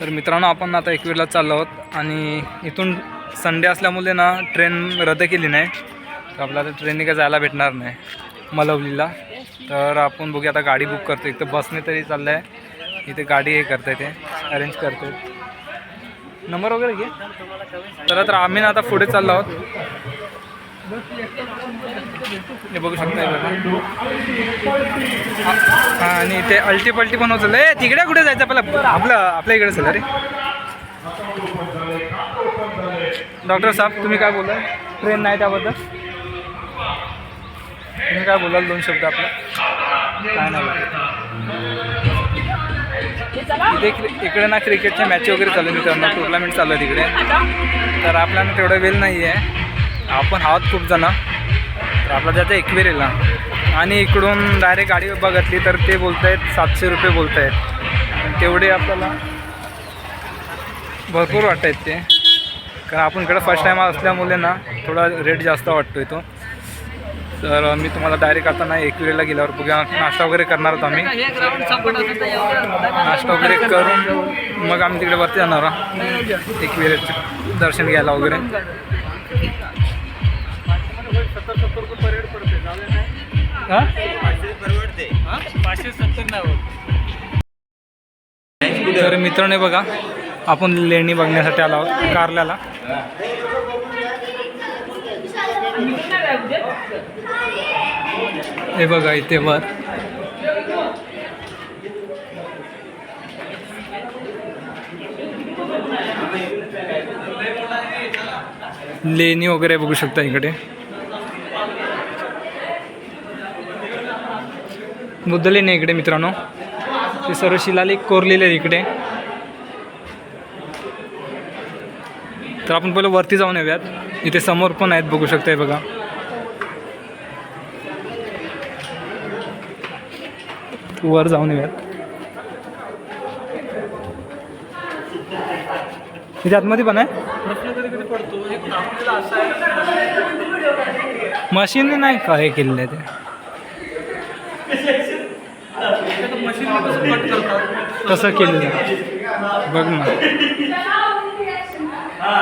तर मित्रांनो, आपण आता एकवीरला चाललो आहोत आणि इथून संडे असल्यामुळे ना ट्रेन रद्द केली नाही, तर आपल्याला ट्रेनने काय जायला भेटणार नाही मलवलीला. तर आपण बघूया, आता गाडी बुक करतो. एक तर बसने तरी चाललं आहे, इथे गाडी हे करता येते, अरेंज करते. नंबर वगैरे घे. तर आम्ही ना आता पुढे चाललो आहोत. हे बघू शकता हां, आणि इथे अल्टी पल्टी पण होतं. तिकडे कुठे जायचं आपल्याला? आपल्या इकडे चला रे. डॉक्टर साहेब, तुम्ही काय बोलाल? ट्रेन नाही त्याबद्दल तुम्ही काय बोलाल? 2 शब्द आपलं. काय नाही, इकडे ना क्रिकेटच्या मॅच वगैरे चालू आहे मित्रांनो, टुर्नामेंट चालू आहे तिकडे. तर आपल्याला तेवढा वेळ नाही आहे, आपण आहोत खूप जण. तर आपला जायचं एकविरेला, आणि इकडून डायरेक्ट गाडी बघितली तर ते बोलत आहेत 700 रुपये बोलत आहेत. तेवढे आपल्याला भरपूर वाटत आहेत ते, कारण आपण इकडं फर्स्ट टाईम असल्यामुळे ना थोडा रेट जास्त वाटतो आहे तो. तर मी तुम्हाला डायरेक्ट आता नाही एकविरेला गेल्यावर बघा, नाश्ता वगैरे करणार होतो आम्ही. नाश्ता वगैरे करून मग आम्ही तिकडे वरती जाणार आहोत एकविरेचं दर्शन घ्यायला वगैरे. तर मित्रांनो बघा, आपण लेणी बघण्यासाठी आलो आहोत कारल्याला. हे बघा इथे वर लेणी वगैरे बघू शकता. इकडे बुद्धलेणी इकडे मित्रांनो, ते सर्व शिलालेख कोरलेले आहे इकडे. तर आपण पहिलं वरती जाऊन येऊयात. इथे समोर पण आहेत बघू शकताय बघा. वर जाऊन येऊयात. इथे आतमध्ये पण आहे. मशीन नाही का हे केलेलं आहे ते, कसं केलेलं बघ ना.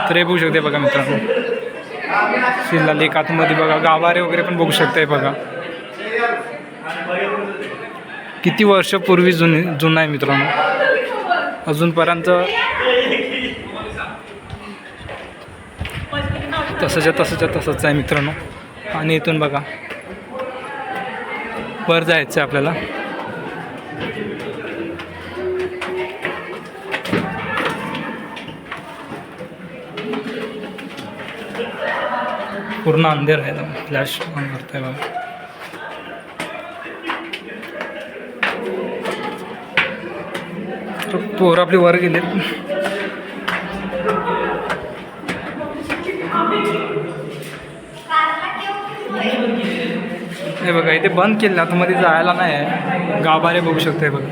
तर हे बघू शकते बघा मित्रांनो, शिलालेख आतमध्ये बघा. गाभारे वगैरे पण बघू शकताय बघा. किती वर्षापूर्वी जुना आहे मित्रांनो, अजूनपर्यंत तसंच आहे मित्रांनो. आणि इथून बघा वर जायचं आहे आपल्याला. पूर्ण अंधेर आहे, फ्लॅश ऑन करताय बघा. तर पोरं आपली वर गेलेत. हे बघा इथे बंद केलं, आतमध्ये जायला नाही आहे. गाभारे बघू शकते बघा.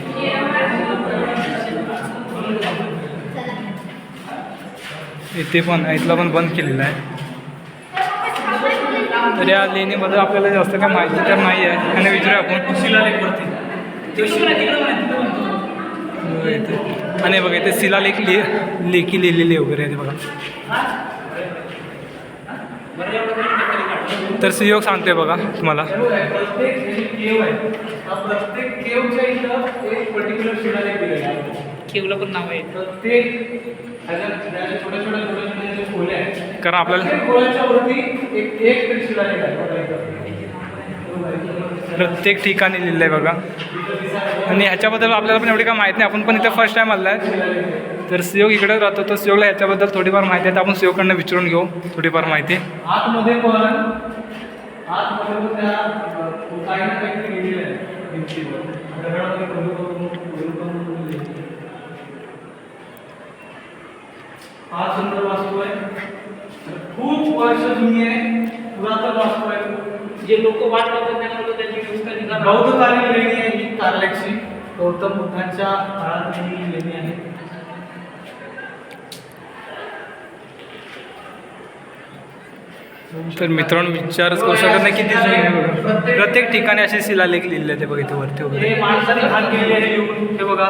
इथे पण इथला पण बंद केलेला आहे. तर या लेणीबद्दल आपल्याला जास्त काय माहिती तर नाही आहे, आणि विचारूया आपण. आणि बघा इथे शिलालेख लेखी लिहिलेली वगैरे आहे बघा. तर सहयोग सांगतोय बघा तुम्हाला. केवला पण नाव आहे, कारण आपल्याला प्रत्येक ठिकाणी लिहिलं आहे बघा. आणि ह्याच्याबद्दल आपल्याला पण एवढी काय माहीत नाही, आपण पण इथं फर्स्ट टाईम आला आहे. तर सहयोग इकडे राहतो, तर सहयोगला ह्याच्याबद्दल थोडीफार माहिती आहे, तर आपण सहयोगकडनं विचारून घेऊ थोडीफार माहिती. आतमध्ये पण हा सुंदर वास्तू आहे, खूप वर्ष जुनी आहे, पुरातन वास्तू आहे. जे लोक वाट बघतात त्यांना बौद्धकालीन लेणी आहे ही कारल्याची. गौतम बुद्धांच्या काळात ही लेणी आहे. तर मित्रांनो विचारच करू शकत नाही किती जुनी आहे बघा. प्रत्येक ठिकाणी असे शिलालेख लिहिले ते बघा इथे वरती वगैरे. हे माणसाने हात केलेले आहे लिहून, हे बघा.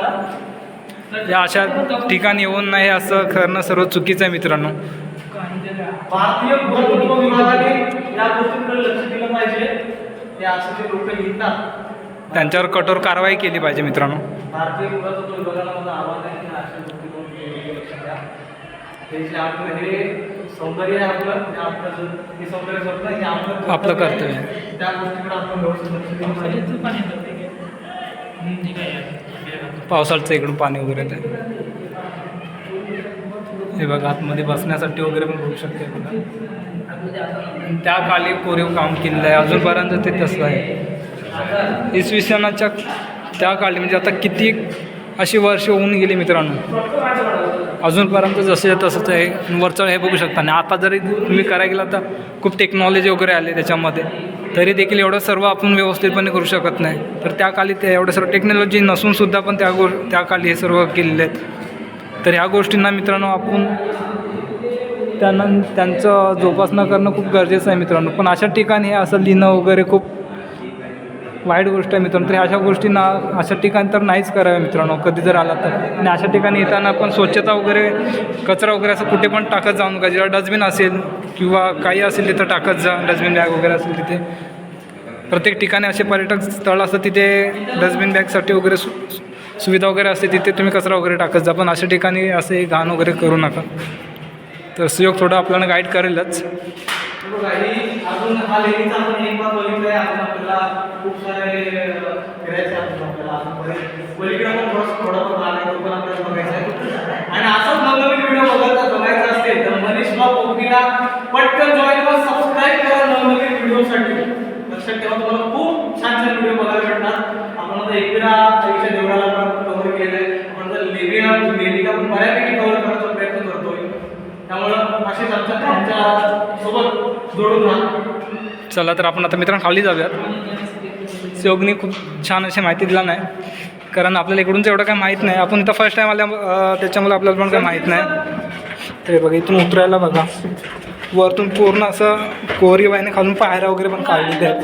या अशा ठिकाणी येऊन नाही असं करणं सर्व चुकीचं आहे मित्रांनो. भारतीय पुरातत्व विभागाने या गोष्टींकडे लक्ष दिलं पाहिजे. ते असं जे लोक लिहितात त्यांच्यावर कठोर कारवाई केली पाहिजे मित्रांनो. भारतीय पुरातत्व विभागाला माझं आव्हान आहे की अशा गोष्टींकडे लक्ष द्या. हे जे आपलं हे सौंदर्य आहे आपलं, हे सौंदर्य स्वप्न हे आपलं कर्तव्य आहे. त्या गोष्टीकडे आपण व्यवस्थित लक्ष दिलं पाहिजे. पावसाळचं इकडून पाणी वगैरे येतं. हे बघा आतमध्ये बसण्यासाठी वगैरे पण बघू शकते बघा. त्या काली कोरीव काम केलेलं आहे, अजूनपर्यंत ते तसं आहे. इसवी सनाच्या त्या काळी म्हणजे आता किती अशी वर्ष होऊन गेली मित्रांनो, अजूनपर्यंत जसे तसंच आहे. वरचं हे बघू शकता. आणि आता जरी तुम्ही करायला गेला तर खूप टेक्नॉलॉजी वगैरे आले त्याच्यामध्ये, तरी देखील एवढं सर्व आपण व्यवस्थितपणे करू शकत नाही. तर त्या काळी ते एवढं सर्व टेक्नॉलॉजी नसूनसुद्धा पण त्या काळी हे सर्व केलेले आहेत. तर ह्या गोष्टींना मित्रांनो आपण त्यांचं जोपासना करणं खूप गरजेचं आहे मित्रांनो. पण अशा ठिकाणी हे असं लिहिणं वगैरे खूप वाईट गोष्ट आहे मित्रांनो. तर अशा गोष्टींना अशा ठिकाणी तर नाहीच कराव्या मित्रांनो कधी जर आला तर. आणि अशा ठिकाणी येताना पण स्वच्छता वगैरे कचरा वगैरे असं कुठे पण टाकत जाऊ नका. जेव्हा डस्टबिन असेल किंवा काही असेल तिथं टाकत जा. डस्टबिन बॅग वगैरे असेल तिथे, प्रत्येक ठिकाणी असे पर्यटक स्थळ असतं तिथे डस्टबिन बॅगसाठी वगैरे सुविधा वगैरे असते, तिथे तुम्ही कचरा वगैरे टाकत जा. पण अशा ठिकाणी असे घाण वगैरे करू नका. तर सहयोग थोडं आपल्याला गाईड करेलच. अजून हा लेडीचा आपण एक बार बघितलं आहे. अजून आपल्याला खूप सारे फिरायचे आपल्याला पलीकडे पण थोडंफार राहण्यावर पण आपल्याला बघायचं आहे. आणि असंच नवनवीन व्हिडिओ बघायचा असेल तर मनीष ब्लॉग ओपीला पटकन जॉईन व सबस्क्राईब करा नवनवीन व्हिडिओसाठी. लक्षात ठेवा तुम्हाला खूप छान छान व्हिडिओ बघायला भेटणार. आपण आता एकविरा आईच्या देवळाला पण कव्हर केलंय. आपण तर लेणीला पण बऱ्यापैकी कव्हर करण्याचा प्रयत्न करतोय. त्यामुळं असेच आमच्या सोबत जोडून राहा. चला तर आपण आता मित्रांनो खाली जाऊयात. सहयोगने खूप छान अशी माहिती दिला नाही, कारण आपल्याला इकडूनच एवढं काय माहीत नाही. आपण इथं फर्स्ट टाईम आल्या त्याच्यामुळे आपल्याला पण काय माहीत नाही. तर बघा इथून उतरायला बघा वरतून पूर्ण असं कोरीवाईने खालून पायऱ्या वगैरे पण काढलेले आहेत.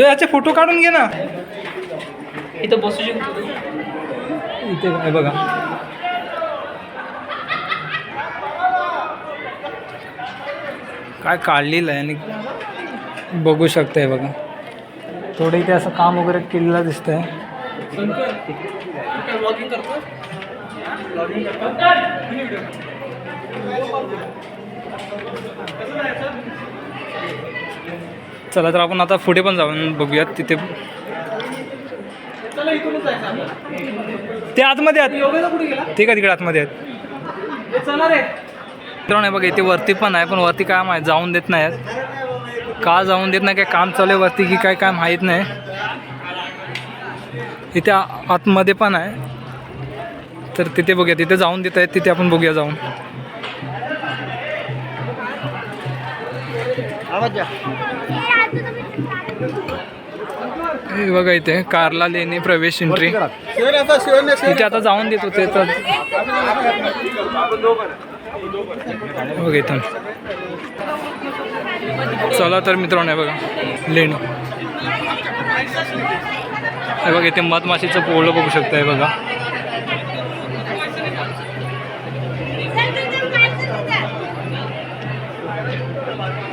याचे फोटो काढून घे ना. इथं बसू शकतो. इथे काय बघा काय काढलेलं आहे आणि बघू शकताय बघा. थोडं इथे असं काम वगैरे केलेलं दिसतंय. चला तर आपण आता पुढे पण जाऊन बघूयात. तिथे ते आतमध्ये आहेत. ते का तिकडे आतमध्ये आहेत. मित्रांनो बघा इथे वरती पण आहे, पण वरती काय माहीत जाऊन देत नाही आहेत. का जाऊन देत नाही, काय काम चालू आहे वरती की काय माहीत नाही. इथे आतमध्ये पण आहे, तर तिथे बघूया. तिथे जाऊन देत आहेत, तिथे आपण बघूया जाऊन. हे बघा इथे कारला लेणी प्रवेश एंट्री. इथे आता जाऊन देत होते तर बघा इथून. चला तर मित्रांनो बघा लेणी. हे बघा इथे मधमाशीचं पोळं बघू शकताय बघा.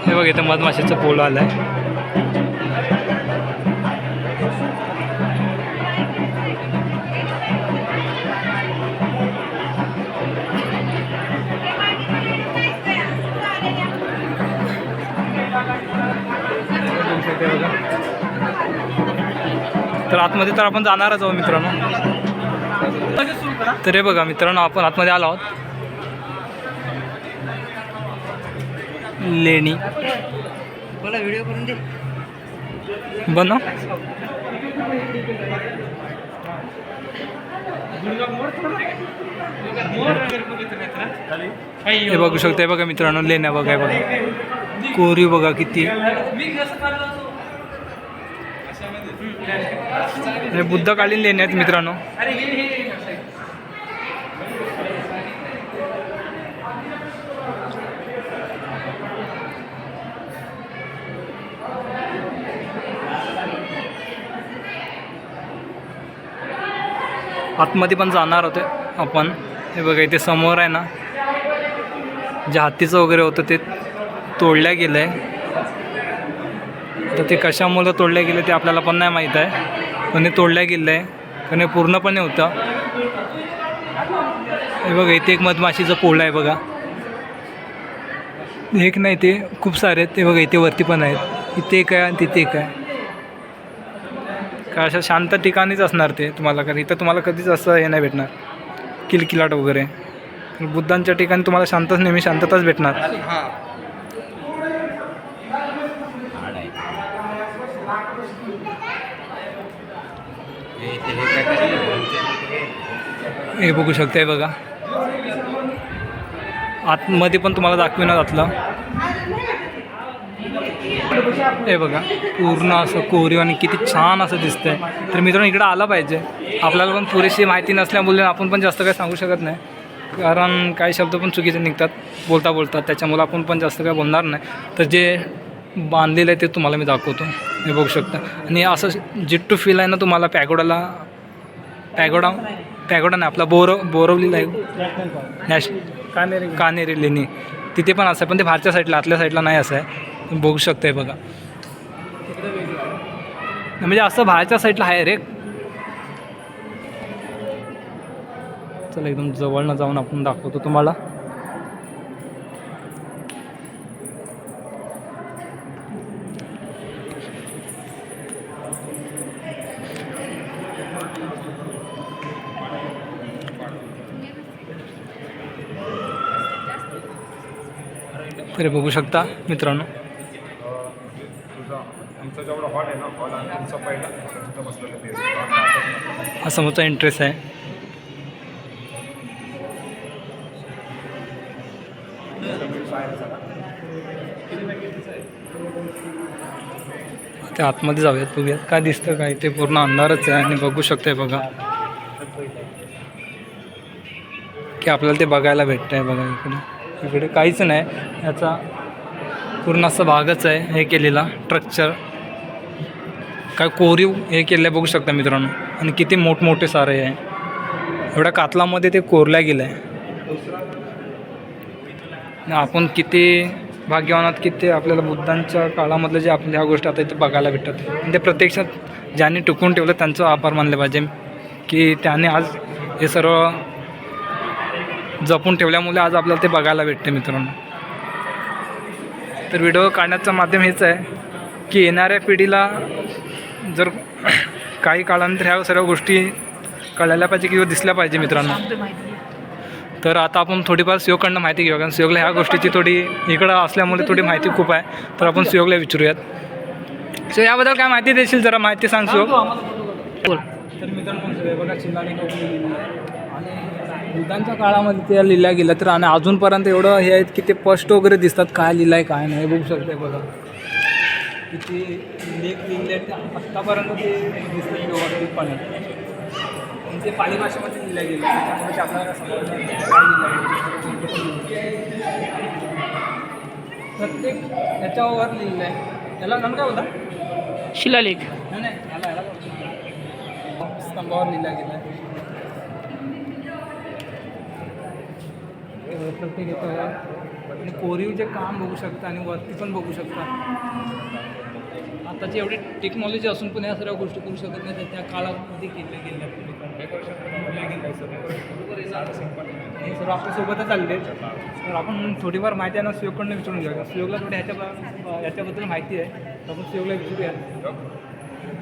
हे बघा इथे मधमाशीचं पोळं आलंय. तर आतमध्ये तर आपण जाणारच आहोत मित्रांनो. तर हे बघा मित्रांनो आपण आतमध्ये आलो आहोत. लेणी मला व्हिडिओ करून दे बनव. हे बघू शकते बघा मित्रांनो लेण्या बघा. बघा कोरीव बघा किती. बुद्धकालीन लेण्या आहेत मित्रांनो. आतमध्ये पण जाणार होते आपण. हे बघा इथे समोर आहे ना, जे हत्तीचं वगैरे होतं ते तोडल्या गेलं आहे. तर ते कशामुळं तोडल्या गेलं ते आपल्याला पण नाही माहीत आहे, पण हे तोडल्या गेलं आहे कारण हे पूर्णपणे होतं. हे बघा इथे एक मधमाशीचं पोळं आहे बघा, एक नाही ते खूप सारे आहेत. ते बघा इथे वरती पण आहेत, इथे एक आहे आणि तिथे एक आहे. काय अशा शांत ठिकाणीच असणार ते तुम्हाला, कारण इथं तुम्हाला कधीच असं हे नाही भेटणार किलकिलाट वगैरे. बुद्धांच्या ठिकाणी तुम्हाला शांतच, नेहमी शांतताच भेटणार. हे बघू शकताय बघा, आतमध्ये पण तुम्हाला दाखविण्यात घातलं. हे बघा पूर्ण असं कोरीव आणि किती छान असं दिसतंय. तर मित्रांनो इकडं आला पाहिजे. आपल्याला पण पुरेशी माहिती नसल्यामुळे आपण पण जास्त काही सांगू शकत नाही, कारण काही शब्द पण चुकीचे निघतात बोलता. त्याच्यामुळे आपण पण जास्त काय बोलणार नाही. तर जे बांधलेलं आहे ते तुम्हाला मी दाखवतो. हे बघू शकता. आणि असं जिट्टू फील आहे ना तुम्हाला पॅगोडा नाही आपला बोरवलीला आहे कानेरी लेणी, तिथे पण असं आहे, पण ते बाहेरच्या साईडला, आतल्या साईडला नाही असं आहे. तुम्ही बघू शकताय बघा, म्हणजे असं बाहेरच्या साईडला आहे रे. चला एकदम जवळनं जाऊन आपण दाखवतो तुम्हाला. तरी बघू शकता मित्रांनो, हा समोरचा इंटरेस्ट आहे. ते आतमध्ये जाऊयात, बघूयात काय दिसतं काय. ते पूर्ण अंधारच आहे आणि बघू शकताय बघा की आपल्याला ते बघायला भेटतं आहे. बघा इकडे काहीच नाही, याचा पूर्ण असा भागच आहे हे केलेला स्ट्रक्चर. काय कोरीव हे केलं आहे बघू शकता मित्रांनो, आणि किती मोठमोठे सारे आहे. एवढ्या कातलामध्ये ते कोरल्या गेलं आहे. आपण किती भाग्यवान आहात की ते आपल्याला बुद्धांच्या काळामधलं जे आपल्या ह्या गोष्टी आता इथे बघायला भेटतात. आणि ते प्रत्यक्षात ज्यांनी टिकून ठेवलं त्यांचं आभार मानले पाहिजे, की त्याने आज हे सर्व जपून ठेवल्यामुळे आज आपल्याला ते बघायला भेटते मित्रांनो. तर व्हिडिओ काढण्याचं माध्यम हेच आहे की येणाऱ्या पिढीला जर काही काळानंतर ह्या सर्व गोष्टी कळायला पाहिजे किंवा दिसल्या पाहिजे मित्रांनो. तर आता आपण थोडीफार सुयोगकडनं माहिती घेऊया, कारण सुयोगला ह्या गोष्टीची थोडी इकडं असल्यामुळे थोडी माहिती खूप आहे. तर आपण सुयोगला विचारूयात. सो याबद्दल काय माहिती देशील, जरा माहिती सांग सुयोग. तर मित्रांनो बघा शिलालेख आणि बुद्धांच्या काळामध्ये त्या लिहिल्या गेल्या, तर आणि अजूनपर्यंत एवढं हे आहेत की ते स्पष्ट वगैरे दिसतात काय लिहिलं आहे काय नाही. बघू शकते बघा किती लेख लिहिले आहेत, आत्तापर्यंत ते दिसतात व्यवस्थितपणे. ते पाली भाषेमध्ये लिहिल्या गेलं, त्याच्यामुळे आपल्याला समजलं काय लिहिलं. प्रत्येक याच्यावर लिहिलं आहे. याला नाम काय होता? शिलालेख. नाही याला स्तंभावर लिहिला गेला आहे. प्रत्येक याच्यावर आणि कोरीवचे काम बघू शकता आणि वरती पण बघू शकता. आताची एवढी टेक्नॉलॉजी असून पण या सर्व गोष्टी करू शकत नाही, तर त्या काळामध्ये केल्या गेल्या. हे सर्व आपल्यासोबतच आलेले आहेत. तर आपण थोडीफार माहिती आहे ना सुयोगकडनं विचारून घेऊया. सुयोगला थोडी याच्याबद्दल माहिती आहे, तर आपण सुयोगला विचारूया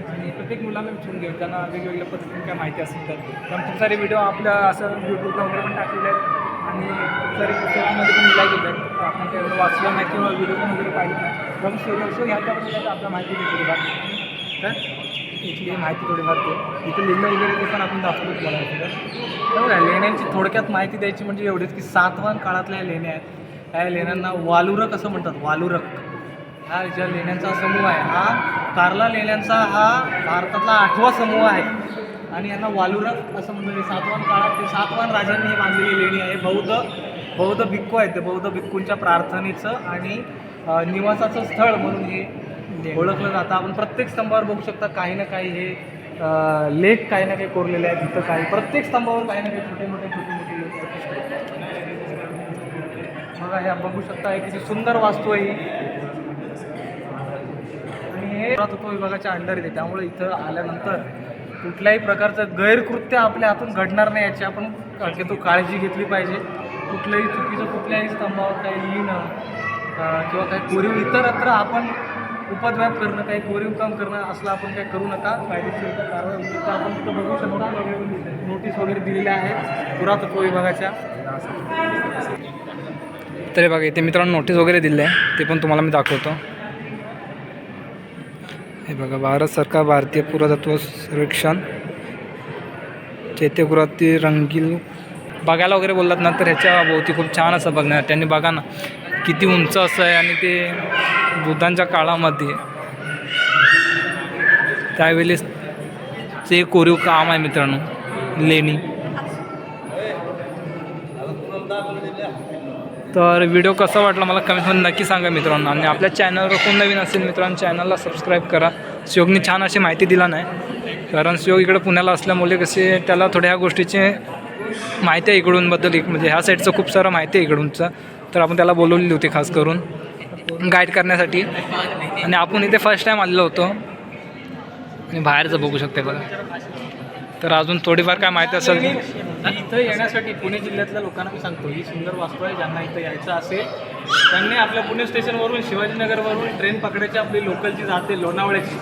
आणि प्रत्येक मुलांना विचारून घेऊ त्यांना वेगवेगळ्या पद्धतीने काय माहिती असेल तर. कारण खूप सारे व्हिडिओ आपल्या असं यूट्यूबला वगैरे पण टाकलेले आहेत आणि खूप सारे पुस्तकामध्ये पण लिहिल्या गेले आहेत. तर आपण ते एवढं वाचलं नाही किंवा व्हिडिओ पण वगैरे पाहिजे नाही, तर आपण सुयोग ह्याच्याबद्दल आपल्या माहिती देतो थोडीफार. तर इथली माहिती थोडीफार ते इथं लिहिलं वगैरे ते पण आपण दाखवतो तुम्हाला. बघा लेण्यांची थोडक्यात माहिती द्यायची म्हणजे एवढीच की सातवाहन काळातल्या लेण्या आहेत. ह्या लेण्यांना वालुरक असं म्हणतात. वालुरक हा ज्या लेण्यांचा समूह आहे, हा कार्ला लेण्यांचा हा भारतातला 8वा समूह आहे आणि यांना वालुरक असं म्हणतात. सातवाहन काळात ते सातवाहन राजांनी ही बांधलेली लेणी आहे. बौद्ध भिक्खू आहेत, ते बौद्ध भिक्खूंच्या प्रार्थनेचं आणि निवासाचं स्थळ म्हणून हे ओळखलं जातं. आपण प्रत्येक स्तंभावर बघू शकता काही ना काही हे लेख काही ना काही कोरलेले आहेत तिथं काही प्रत्येक स्तंभावर काही ना काही छोटे मोठे लेख बघा हे बघू शकता हे किती सुंदर वास्तू आहे ही. आणि हे पुरातत्व विभागाच्या अंडर येते त्यामुळे इथं आल्यानंतर कुठल्याही प्रकारचं गैरकृत्य आपल्या हातून घडणार नाही याची आपण काळजी घेतली पाहिजे. कुठल्याही चुकीचं कुठल्याही स्तंभावर काही लिहिणं किंवा काही कोरीव इतरत्र आपण उपद्व्याप करणं काही कोरीव काम करणं असलं आपण काही करू नका. कायदेशीर कारवाई होईल. तर आपण तिथं बघू शकता नोटीस वगैरे दिलेल्या आहेत पुरातत्व विभागाच्या. तर बघा इथे मित्रांनो नोटीस वगैरे दिले आहे ते पण तुम्हाला मी दाखवतो. हे बघा भारत सरकार भारतीय पुरातत्व सर्वेक्षण चैत्यगृहातील रंगील बघायला वगैरे बोललात ना तर ह्याच्या भोवती खूप छान असं बघणार. त्यांनी बघा ना किती उंच असं आहे आणि ते बुद्धांच्या काळामध्ये त्यावेळेस ते कोरीव काम आहे मित्रांनो लेणी. तर व्हिडिओ कसा वाटला मला कमेंटमध्ये नक्की सांगा मित्रांनो. आणि आपल्या चॅनलवर कोण नवीन असेल मित्रांनो चॅनलला सबस्क्राईब करा. शिवकनी छान अशी माहिती दिला नाही कारण शिवक इकडे पुण्याला असल्यामुळे कसे त्याला थोड्या ह्या गोष्टीची माहिती आहे इकडूनबद्दल म्हणजे ह्या साईडचं खूप सारं माहिती आहे इकडूनचं. तर आपण त्याला बोलवलेली होती खास करून गाईड करण्यासाठी. आणि आपण इथे फर्स्ट टाईम आलेलो होतो आणि बाहेरचं बघू शकते बघा. तर अजून थोडीफार काय माहिती असेल इथं येण्यासाठी पुणे जिल्ह्यातल्या लोकांना मी सांगतो ही सुंदर वास्तू आहे. ज्यांना इथं यायचं असेल त्यांनी आपल्या पुणे स्टेशनवरून शिवाजीनगरवरून ट्रेन पकडायची आपली लोकल जी जाते लोणावळ्याची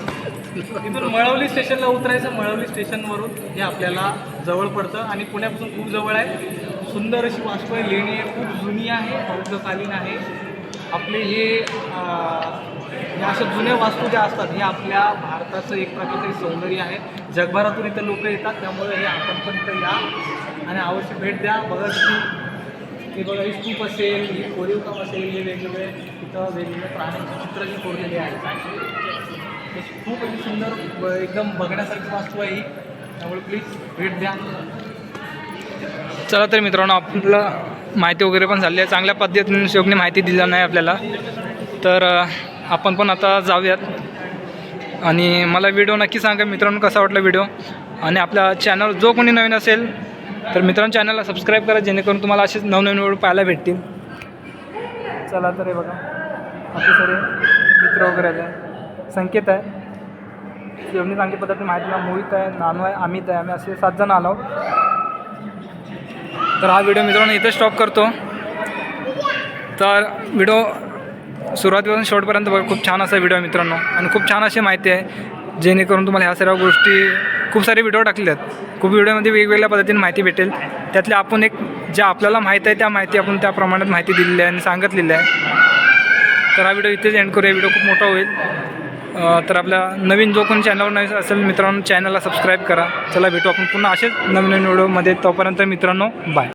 तिथून मळवली स्टेशनला उतरायचं. मळवली स्टेशनवरून हे आपल्याला जवळ पडतं आणि पुण्यापासून खूप जवळ आहे. सुंदर अशी वास्तू आहे लेणी आहे खूप जुनी आहे बौद्धकालीन आहे. आपले हे अशा जुन्या वास्तू ज्या असतात हे आपल्या भारताचं एक प्रकारचं सौंदर्य आहे. जगभरातून इथं लोक येतात त्यामुळे हे आपण पण इथं या आणि अवश्य भेट द्या. बघा की हे बघा ही स्तूप असेल ही कोरीव काम असेल हे वेगवेगळे इथं वेगवेगळे प्राण्यांची चित्र जी कोरलेली आहेत खूप अशी सुंदर एकदम बघण्यासारखी वास्तू आहे ही. त्यामुळे प्लीज भेट द्या. चला तर मित्रांनो आपलं माहिती वगैरे पण झाली आहे चांगल्या पद्धतीने शिवकने माहिती दिली नाही आपल्याला. तर आपण पण आता जाऊयात. आणि मला व्हिडिओ नक्की सांगा मित्रांनो कसा वाटला व्हिडिओ. आणि आपल्या चॅनल जो कोणी नवीन असेल तर मित्रांनो चॅनलला सबस्क्राईब करा जेणेकरून तुम्हाला असेच नवनवीन व्हिडिओ पाहायला भेटतील. चला तर हे बघा आपले सगळे मित्र वगैरे आले. संकेत आहे शिवकने चांगली पद्धतीने माहिती मोहित आहे नानू आहे अमित आहे आम्ही असे 7 जण आलो. तर हा व्हिडिओ मित्रांनो इथे स्टॉप करतो. तर व्हिडिओ सुरुवातीपासून शेवटपर्यंत बघा खूप छान असा व्हिडिओ आहे मित्रांनो आणि खूप छान अशी माहिती आहे जेणेकरून तुम्हाला ह्या सर्व गोष्टी खूप सारे व्हिडिओ टाकले आहेत. खूप व्हिडिओमध्ये वेगवेगळ्या पद्धतीने माहिती भेटेल. त्यातले आपण एक ज्या आपल्याला माहीत आहे त्या माहिती आपण त्या प्रमाणात माहिती दिलेली आहे आणि सांगितलेली आहे. तर हा व्हिडिओ इथेच एंड करूया. व्हिडिओ खूप मोठा होईल. तर आपल्या नवीन जो कोणी चॅनलवर नवीन असेल मित्रांनो चॅनलला सबस्क्राईब करा. चला भेटू आपण पुन्हा असेच नवीन व्हिडिओमध्ये. तोपर्यंत मित्रांनो बाय.